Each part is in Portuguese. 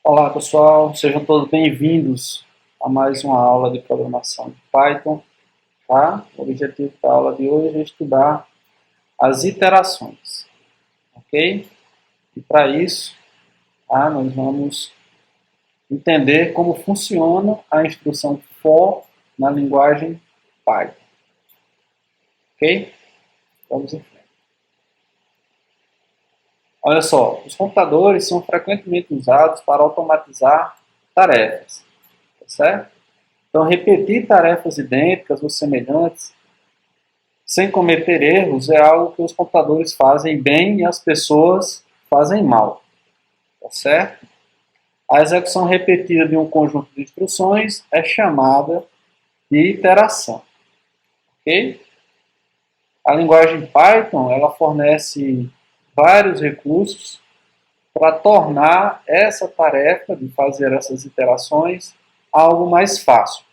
Olá pessoal, sejam todos bem-vindos a mais uma aula de programação de Python. Tá? O objetivo da aula de hoje é estudar as iterações, ok? E para isso, tá, nós vamos entender como funciona a instrução for na linguagem Python, ok? Vamos em frente. Olha só, os computadores são frequentemente usados para automatizar tarefas, tá certo? Então, repetir tarefas idênticas ou semelhantes sem cometer erros é algo que os computadores fazem bem e as pessoas fazem mal, tá certo? A execução repetida de um conjunto de instruções é chamada de iteração, ok? A linguagem Python, ela fornece vários recursos para tornar essa tarefa de fazer essas iterações algo mais fácil.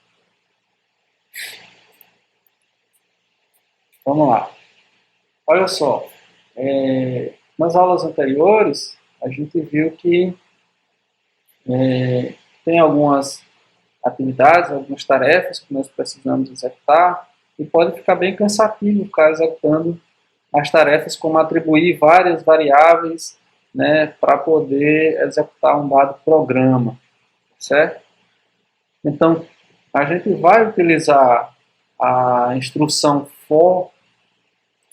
Vamos lá. Olha só, nas aulas anteriores, a gente viu que tem algumas atividades, algumas tarefas que nós precisamos executar e pode ficar bem cansativo ficar executando as tarefas como atribuir várias variáveis, né, para poder executar um dado programa, certo? Então, a gente vai utilizar a instrução for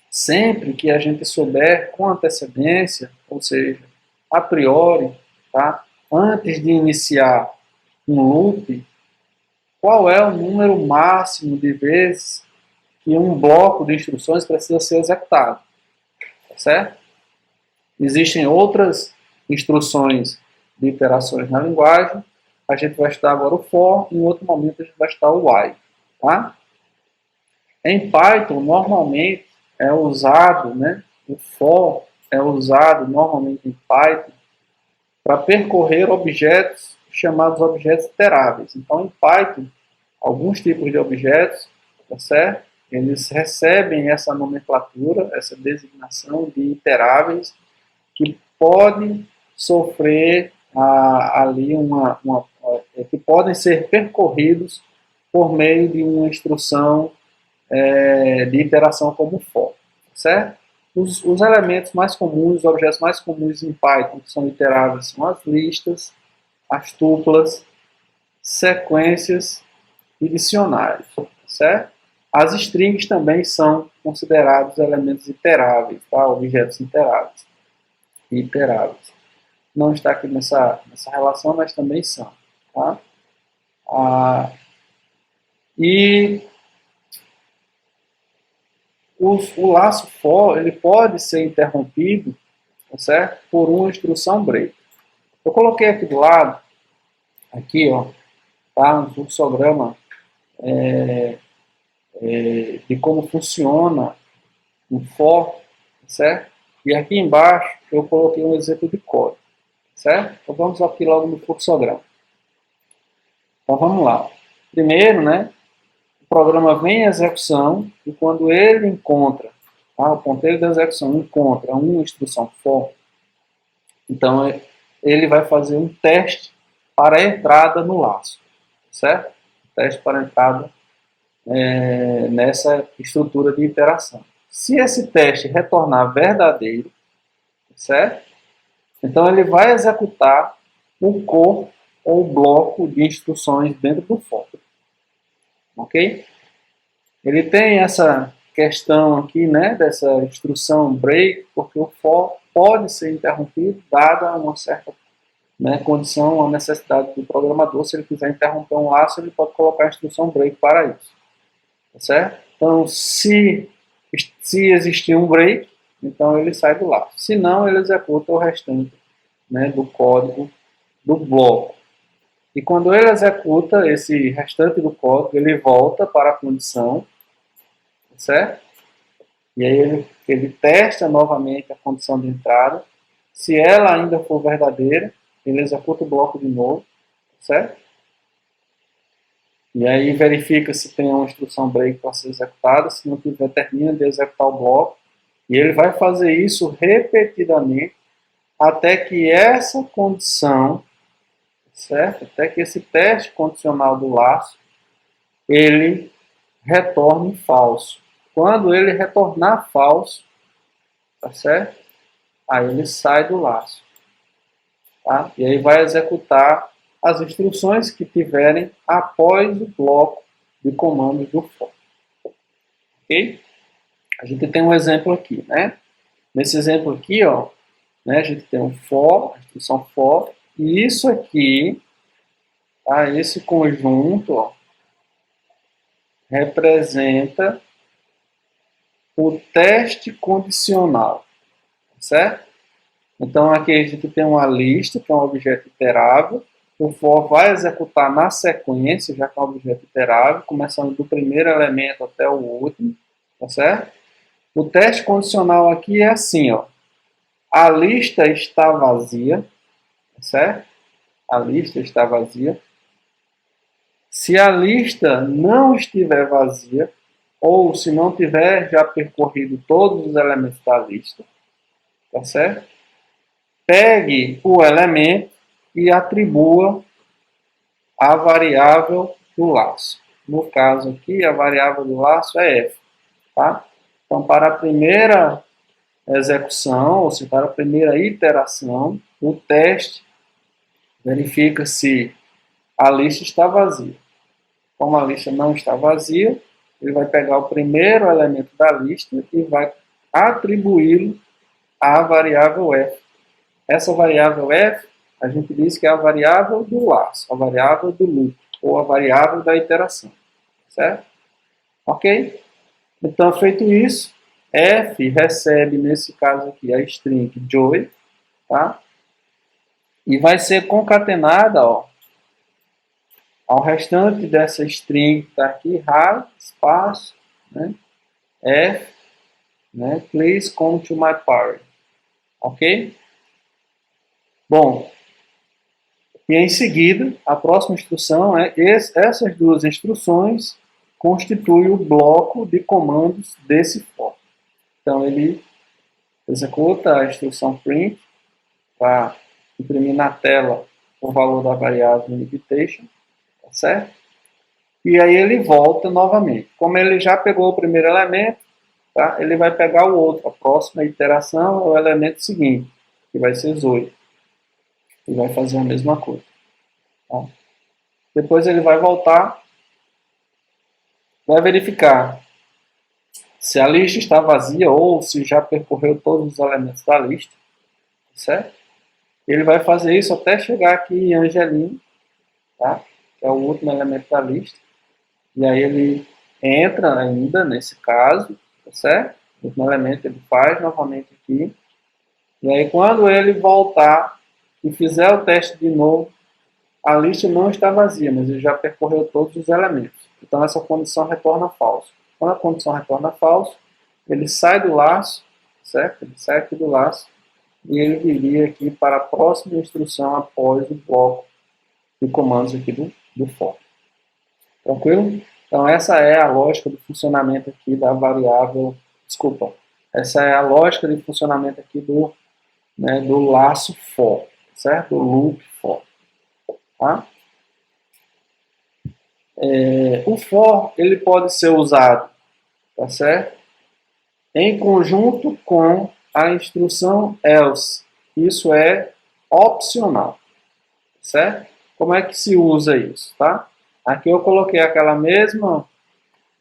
sempre que a gente souber com antecedência, ou seja, a priori, tá? Antes de iniciar um loop, qual é o número máximo de vezes que um bloco de instruções precisa ser executado, certo? Existem outras instruções de iterações na linguagem, a gente vai estudar agora o for, em outro momento a gente vai estudar o while, tá? Em Python, normalmente é usado, né, o for é usado normalmente em Python para percorrer objetos chamados objetos iteráveis. Então, em Python, alguns tipos de objetos, tá certo? Eles recebem essa nomenclatura, essa designação de iteráveis, que podem sofrer ali que podem ser percorridos por meio de uma instrução de iteração como for, certo? Os elementos mais comuns, os objetos mais comuns em Python que são iteráveis são as listas, as tuplas, sequências e dicionários, certo? As strings também são considerados elementos iteráveis, tá? Objetos iteráveis. Não está aqui nessa relação, mas também são, tá? E o laço for ele pode ser interrompido, tá certo? Por uma instrução break. Eu coloquei aqui do lado, aqui, ó, tá? Um fluxograma de como funciona o for, certo? E aqui embaixo eu coloquei um exemplo de código, certo? Então vamos aqui logo no fluxograma. Então vamos lá. Primeiro, né? O programa vem em execução e quando ele encontra, tá? O ponteiro da execução encontra uma instrução for, então ele vai fazer um teste para a entrada no laço, certo? Teste para a entrada nessa estrutura de iteração. Se esse teste retornar verdadeiro, certo? Então ele vai executar o corpo ou bloco de instruções dentro do for. Ok? Ele tem essa questão aqui, né, dessa instrução break, porque o for pode ser interrompido dada uma certa, né, condição, uma necessidade do programador. Se ele quiser interromper um laço, ele pode colocar a instrução break para isso. Tá certo? Então, se existir um break, então ele sai do laço. Se não, ele executa o restante, né, do código do bloco. E quando ele executa esse restante do código, ele volta para a condição, certo? E aí ele testa novamente a condição de entrada. Se ela ainda for verdadeira, ele executa o bloco de novo, certo? E aí verifica se tem uma instrução break para ser executada. Se não tiver, termina de executar o bloco. E ele vai fazer isso repetidamente até que essa condição certo? Até que esse teste condicional do laço, ele retorne falso. Quando ele retornar falso, tá certo? Aí ele sai do laço, tá? E aí vai executar as instruções que tiverem após o bloco de comandos do for. Ok? A gente tem um exemplo aqui, né? Nesse exemplo aqui, ó, né, a gente tem um for, a instrução for, e isso aqui, tá? Esse conjunto, ó, representa o teste condicional, certo? Então aqui a gente tem uma lista, que é um objeto iterável. O for vai executar na sequência, já que é um objeto iterável, começando do primeiro elemento até o último, tá certo? O teste condicional aqui é assim, ó. A lista está vazia, tá certo? A lista está vazia. Se a lista não estiver vazia, ou se não tiver já percorrido todos os elementos da lista, tá certo? Pegue o elemento e atribua a variável do laço. No caso aqui, a variável do laço é f, tá? Então, para a primeira execução, ou seja, para a primeira iteração, o teste verifica se a lista está vazia. Como a lista não está vazia, ele vai pegar o primeiro elemento da lista e vai atribuí-lo à variável f. Essa variável f, a gente diz que é a variável do laço, a variável do loop, ou a variável da iteração, certo? Ok? Então, feito isso, f recebe, nesse caso aqui, a string joy, tá? E vai ser concatenada, ó, ao restante dessa string que está aqui, har, espaço, né? F, né? Please come to my party. Ok? Bom, e em seguida, a próxima instrução é essas duas instruções constituem o bloco de comandos desse for. Então, ele executa a instrução print para imprimir na tela o valor da variável invitation, tá certo? E aí ele volta novamente. Como ele já pegou o primeiro elemento, tá? Ele vai pegar o outro. A próxima iteração é o elemento seguinte, que vai ser Zoe. E vai fazer a mesma coisa. Tá? Depois ele vai voltar, vai verificar se a lista está vazia ou se já percorreu todos os elementos da lista, certo? Ele vai fazer isso até chegar aqui em Angelim, tá? Que é o último elemento da lista. E aí ele entra ainda nesse caso, tá certo? O último elemento ele faz novamente aqui. E aí quando ele voltar e fizer o teste de novo, a lista não está vazia, mas ele já percorreu todos os elementos. Então essa condição retorna falso. Quando a condição retorna falso, ele sai do laço, certo? Ele sai aqui do laço e ele viria aqui para a próxima instrução após o bloco de comandos aqui do for. Tranquilo? Então essa é a lógica do funcionamento aqui da variável, desculpa, essa é a lógica de funcionamento aqui do laço for, certo? Do loop for. Tá? O for ele pode ser usado, tá certo? Em conjunto com a instrução else. Isso é opcional, certo? Como é que se usa isso, tá? Aqui eu coloquei aquela mesma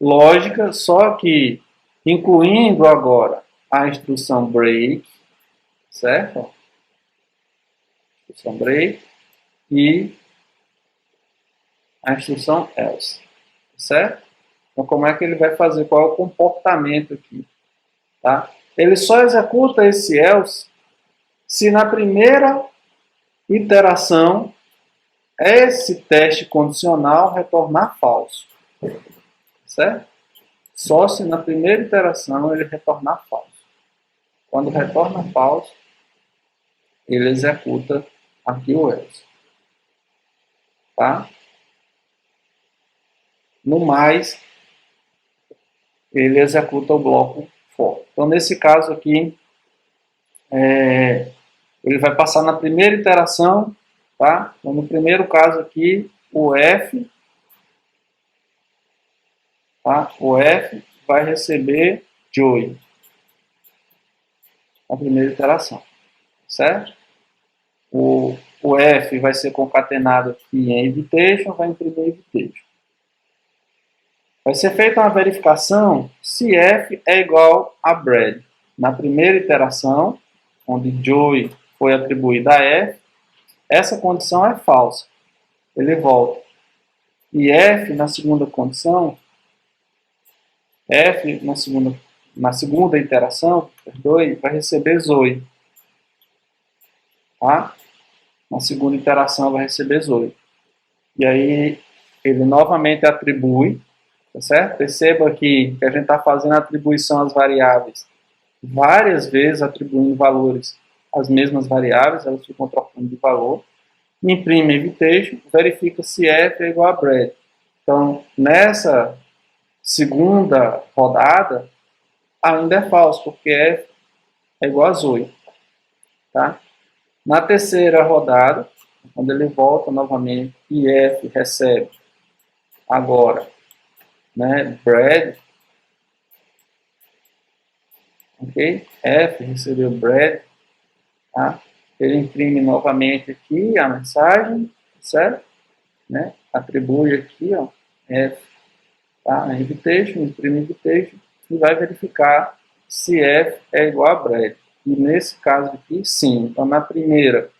lógica, só que incluindo agora a instrução break, certo? Instrução break e a instrução else, certo? Então, como é que ele vai fazer? Qual é o comportamento aqui? Tá? Ele só executa esse else se na primeira iteração esse teste condicional retornar falso, certo? Só se na primeira iteração ele retornar falso. Quando retorna falso, ele executa aqui o else. Tá? No mais, ele executa o bloco for. Então, nesse caso aqui, ele vai passar na primeira iteração, Tá? Então, no primeiro caso aqui, o F, tá? O F vai receber Joy, a primeira iteração, certo? O F vai ser concatenado aqui em invitation, vai imprimir invitation. Vai ser feita uma verificação se F é igual a Brad. Na primeira iteração, onde Joy foi atribuída a F, essa condição é falsa. Ele volta. E F, na segunda condição, F, na segunda iteração, perdoe, vai receber Zoe. Tá? Na segunda iteração vai receber Zoe. E aí, ele novamente atribui, tá certo? Perceba aqui que a gente está fazendo a atribuição às variáveis várias vezes, atribuindo valores às mesmas variáveis, elas ficam trocando de valor. Imprime invitation, verifica se F é igual a Brad. Então, nessa segunda rodada, ainda é falso, porque F é igual a Zoe. Tá? Na terceira rodada, quando ele volta novamente e F recebe agora, né, Brad, ok? F recebeu Brad, tá? Ele imprime novamente aqui a mensagem, certo? Né? Atribui aqui, ó, F, tá? Invitation, imprime invitation e vai verificar se F é igual a Brad. E nesse caso aqui, sim. Então, na primeira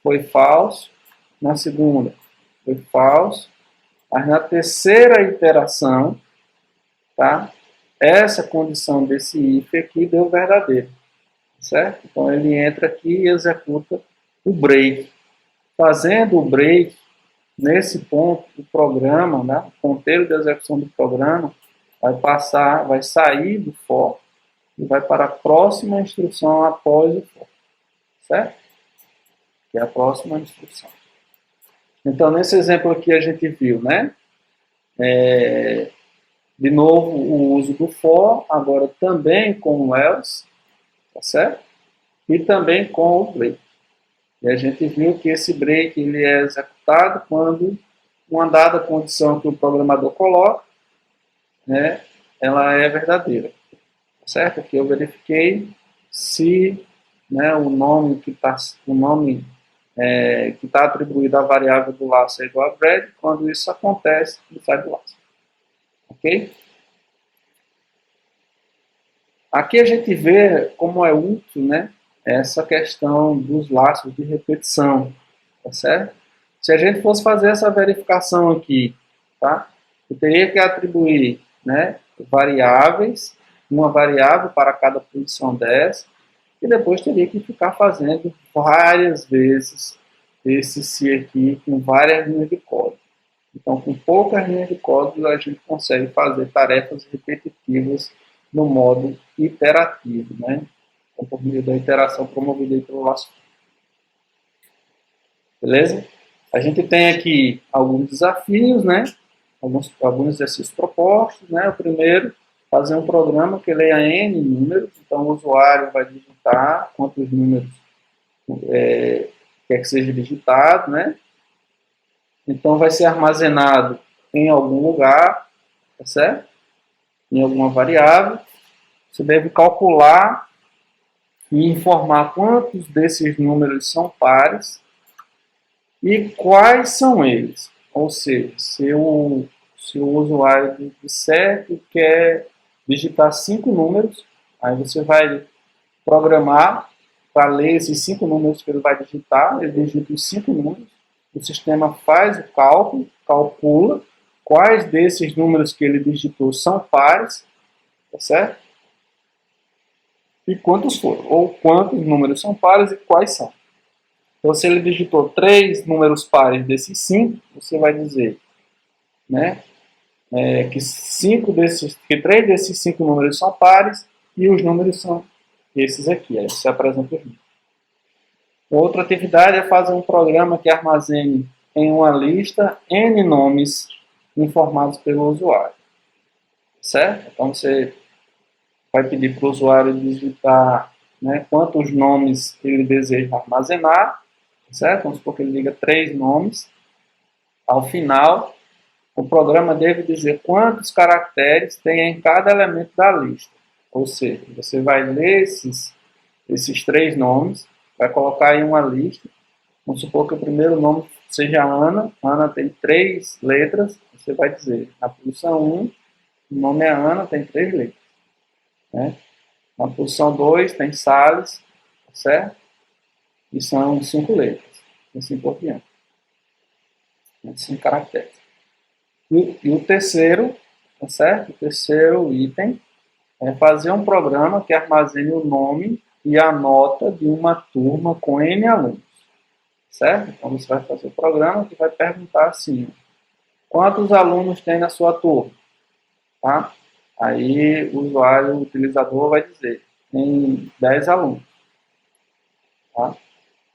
foi falso, na segunda foi falso, mas na terceira iteração, tá? Essa condição desse if aqui deu verdadeiro, certo? Então ele entra aqui e executa o break. Fazendo o break, nesse ponto, o programa, né, o ponteiro de execução do programa, vai sair do for e vai para a próxima instrução após o for, certo? Que é a próxima instrução. Então, nesse exemplo aqui a gente viu, né? De novo, o uso do for, agora também com o else, tá certo? E também com o break. E a gente viu que esse break ele é executado quando uma dada condição que o programador coloca, né, ela é verdadeira. Tá certo? Aqui eu verifiquei se, né, o nome que está atribuído à variável do laço é igual a Brad. Quando isso acontece, ele sai do laço. Ok? Aqui a gente vê como é útil, né, essa questão dos laços de repetição, tá certo? Se a gente fosse fazer essa verificação aqui, tá, eu teria que atribuir, né, variáveis, uma variável para cada posição dessa, e depois teria que ficar fazendo várias vezes esse se aqui com várias linhas de código. Então, com poucas linhas de código, a gente consegue fazer tarefas repetitivas no modo iterativo, né? Então, por meio da iteração promovida pelo laço. Beleza? A gente tem aqui alguns desafios, né? Alguns exercícios propostos, né? O primeiro, fazer um programa que leia N números. Então, o usuário vai digitar quantos números quer que seja digitado, né? Então, vai ser armazenado em algum lugar, tá certo? Em alguma variável. Você deve calcular e informar quantos desses números são pares e quais são eles. Ou seja, se o usuário disser que quer digitar 5 números, aí você vai programar para ler esses 5 números que ele vai digitar, ele digita os 5 números, o sistema faz o cálculo, calcula quais desses números que ele digitou são pares, tá certo? E quantos foram, ou quantos números são pares e quais são. Então, se ele digitou 3 números pares desses 5, você vai dizer, né, que 3 desses 5 números são pares e os números são esses aqui. Aí você apresenta os números. Outra atividade é fazer um programa que armazene em uma lista N nomes informados pelo usuário. Certo? Então, você vai pedir para o usuário digitar, né, quantos nomes ele deseja armazenar certo? Vamos supor que ele diga 3 nomes. Ao final, o programa deve dizer quantos caracteres tem em cada elemento da lista. Ou seja, você vai ler esses 3 nomes, vai colocar em uma lista. Vamos supor que o primeiro nome seja Ana. Ana tem 3 letras. Você vai dizer, na posição 1, o nome é Ana, tem 3 letras. Né? Na posição 2 tem Salles, certo? E são 5 letras. Assim por diante. 5 caracteres. E o terceiro, tá certo? O terceiro item é fazer um programa que armazene o nome e a nota de uma turma com N alunos. Certo? Então você vai fazer o programa que vai perguntar assim: quantos alunos tem na sua turma? Tá? Aí o usuário, o utilizador vai dizer: tem 10 alunos. Tá?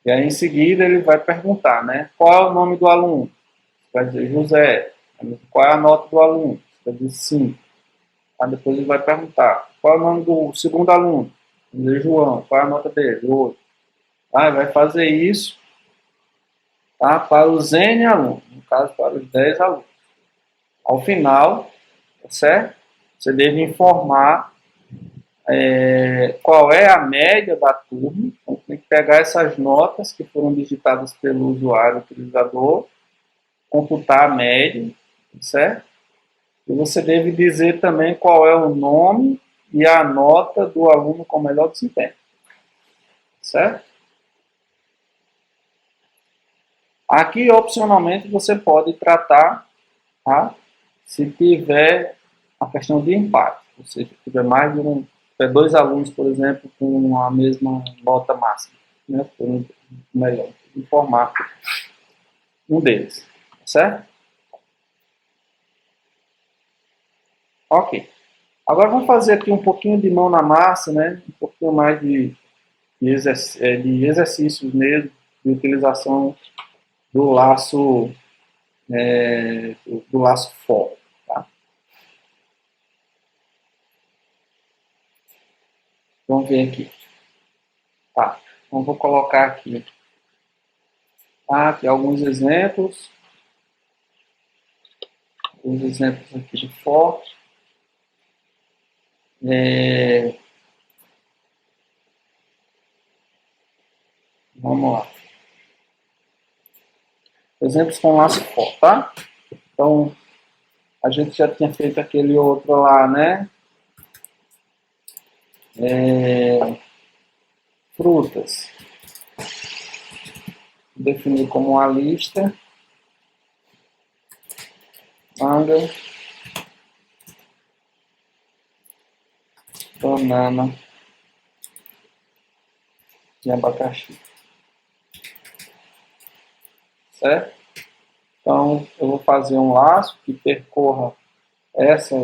E aí em seguida ele vai perguntar, né? Qual é o nome do aluno? Você vai dizer José. Qual é a nota do aluno? Você vai dizer 5. Aí depois ele vai perguntar: qual é o nome do segundo aluno? Vai dizer João. Qual é a nota dele? 8. Aí vai fazer isso, tá? Para os N alunos, no caso para os 10 alunos. Ao final, tá certo? Você deve informar qual é a média da turma. Então, tem que pegar essas notas que foram digitadas pelo usuário utilizador, computar a média, certo? E você deve dizer também qual é o nome e a nota do aluno com melhor desempenho, certo? Aqui, opcionalmente, você pode tratar, tá? Se tiver a questão de empate, ou seja, se tiver mais de tiver 2 alunos, por exemplo, com a mesma nota máxima, né? Melhor informar um deles, certo? Ok. Agora vamos fazer aqui um pouquinho de mão na massa, né? Um pouquinho mais de exercícios mesmo, de utilização do laço, do laço for. Tá? Vamos ver aqui. Tá. Então vou colocar aqui, tá? Aqui alguns exemplos. Os exemplos aqui de for. Vamos lá. Exemplos com laço for, tá? Então, a gente já tinha feito aquele outro lá, né? Frutas. Definir como uma lista. Manga. Banana. E abacaxi. Certo? Então, eu vou fazer um laço que percorra essa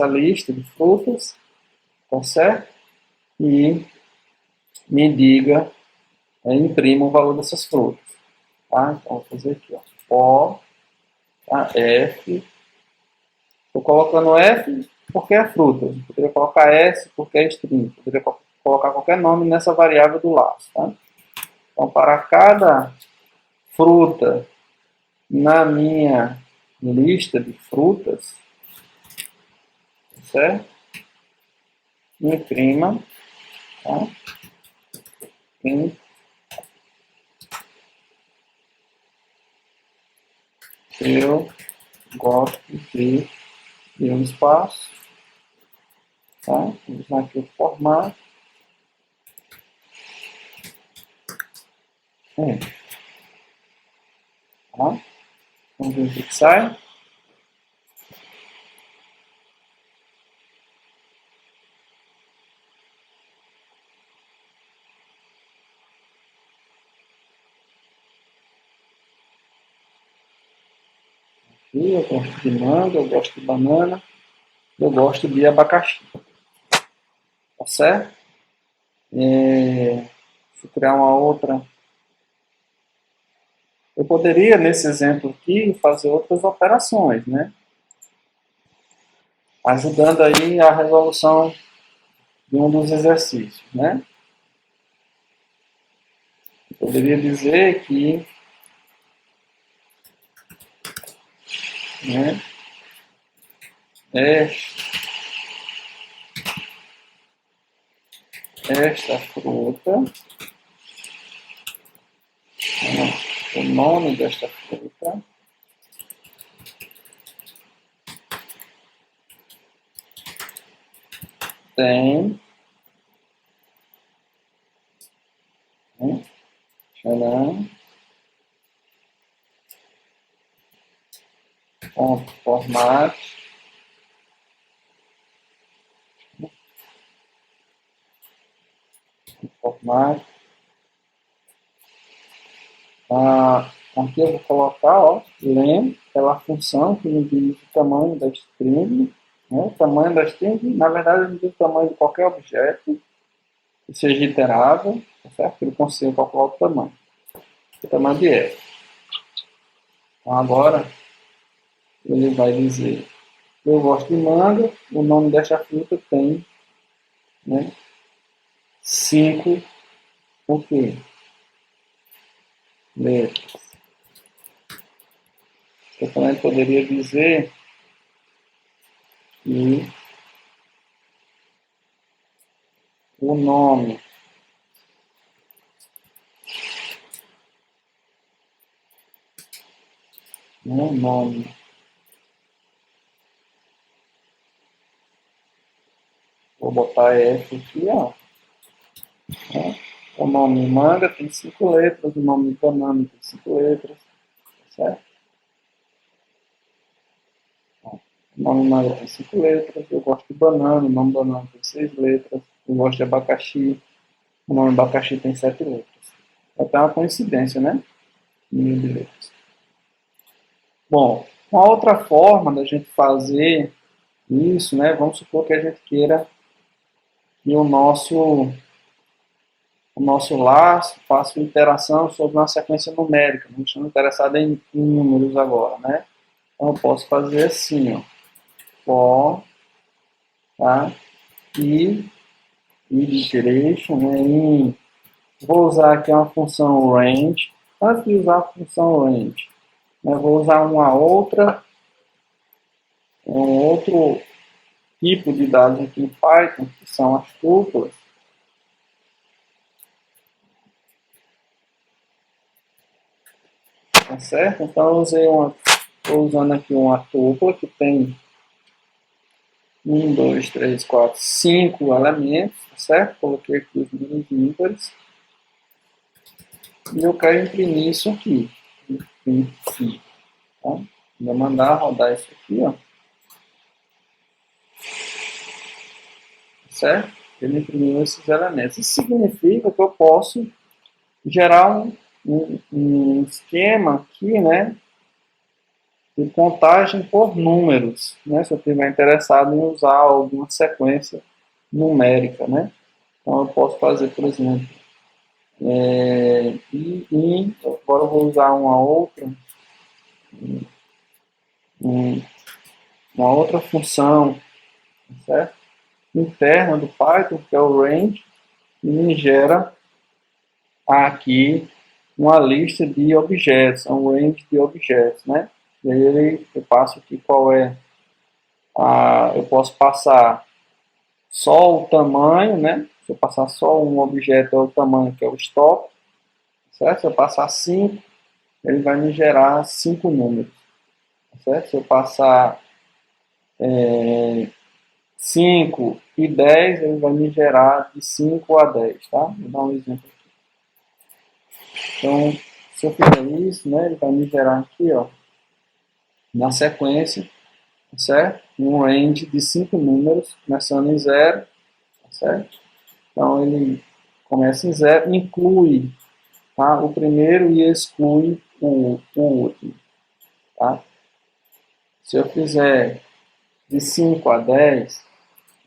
lista de frutas, tá certo? E me diga, imprima o valor dessas frutas. Tá? Então, vou fazer aqui, ó. O, tá? F. Estou colocando F porque é fruta. Eu poderia colocar S porque é string. Eu poderia colocar qualquer nome nessa variável do laço. Tá? Então, para cada fruta na minha lista de frutas, certo? Imprima, tá? Eu gosto de um espaço, tá? Vou usar aqui o formato. Tá? Vamos ver o que sai. Eu gosto de manga, eu gosto de banana, eu gosto de abacaxi. Tá certo? Deixa eu criar uma outra. Eu poderia, nesse exemplo aqui, fazer outras operações, né? Ajudando aí a resolução de um dos exercícios, né? Eu poderia dizer que, né, esta fruta, o nome desta fruta tem, né, tcharam, ponto, formato, formato. Aqui eu vou colocar, ó, lem, aquela função que me diz o tamanho da string, né? O tamanho da string, na verdade, me diz o tamanho de qualquer objeto que seja iterável, tá certo? Ele consiga calcular o tamanho de f. Então agora ele vai dizer, eu gosto de manga, o nome desta fruta tem, né, 5 o quê? Letras. Eu também poderia dizer que o nome, né, nome, vou botar F aqui, ó. Né? O nome manga tem 5 letras, o nome banana tem 5 letras, certo? O nome manga tem 5 letras, eu gosto de banana, o nome banana tem 6 letras, eu gosto de abacaxi, o nome abacaxi tem 7 letras. É até uma coincidência, né? Número de letras. Bom, uma outra forma da gente fazer isso, né? Vamos supor que a gente queira que o nosso laço faça uma interação sobre uma sequência numérica. Não estamos interessados em números agora, né? Então, eu posso fazer assim, ó. For, tá? E iteration, né? Vou usar aqui uma função range. Antes de usar a função range, né? Vou usar um outro tipo de dados aqui em Python, que são as tuplas. Tá certo? Então, estou usando aqui uma tupla que tem 1, 2, 3, 4, 5 elementos, tá certo? Coloquei aqui os números ímpares. E eu quero imprimir isso aqui. Imprimir, tá? Vou mandar rodar isso aqui, ó. Certo? Ele imprimiu esses elementos. Isso significa que eu posso gerar um esquema aqui, né? De contagem por números, né? Se eu estiver interessado em usar alguma sequência numérica, né? Então eu posso fazer, por exemplo, agora eu vou usar uma outra função, certo? Interna do Python, que é o range, e me gera aqui uma lista de objetos, um range de objetos, né? E aí eu passo aqui qual é eu posso passar só o tamanho, né? Se eu passar só um objeto é o tamanho, que é o stop, certo? Se eu passar 5, ele vai me gerar 5 números, certo? Se eu passar 5 e 10, ele vai me gerar de 5 a 10, tá? Vou dar um exemplo aqui. Então, se eu fizer isso, né, ele vai me gerar aqui, ó, na sequência, certo? Um range de 5 números, começando em 0, certo? Então, ele começa em 0, inclui, tá, o primeiro e exclui o último, tá? Se eu fizer de 5 a 10,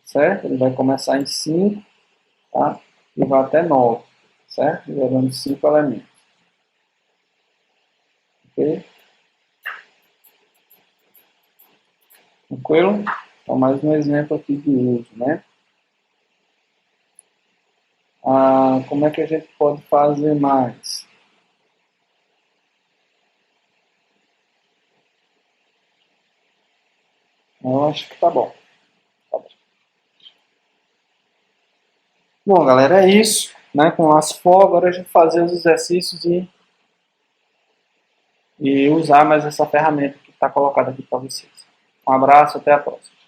certo? Ele vai começar em 5, tá? E vai até 9, certo? Gerando 5 elementos. Ok? Tranquilo? Então, mais um exemplo aqui de uso, né? Como é que a gente pode fazer mais? Eu acho que tá bom. Tá bom. Bom, galera, é isso. Né? Com as for, agora a gente fazer os exercícios e usar mais essa ferramenta que está colocada aqui para vocês. Um abraço, até a próxima.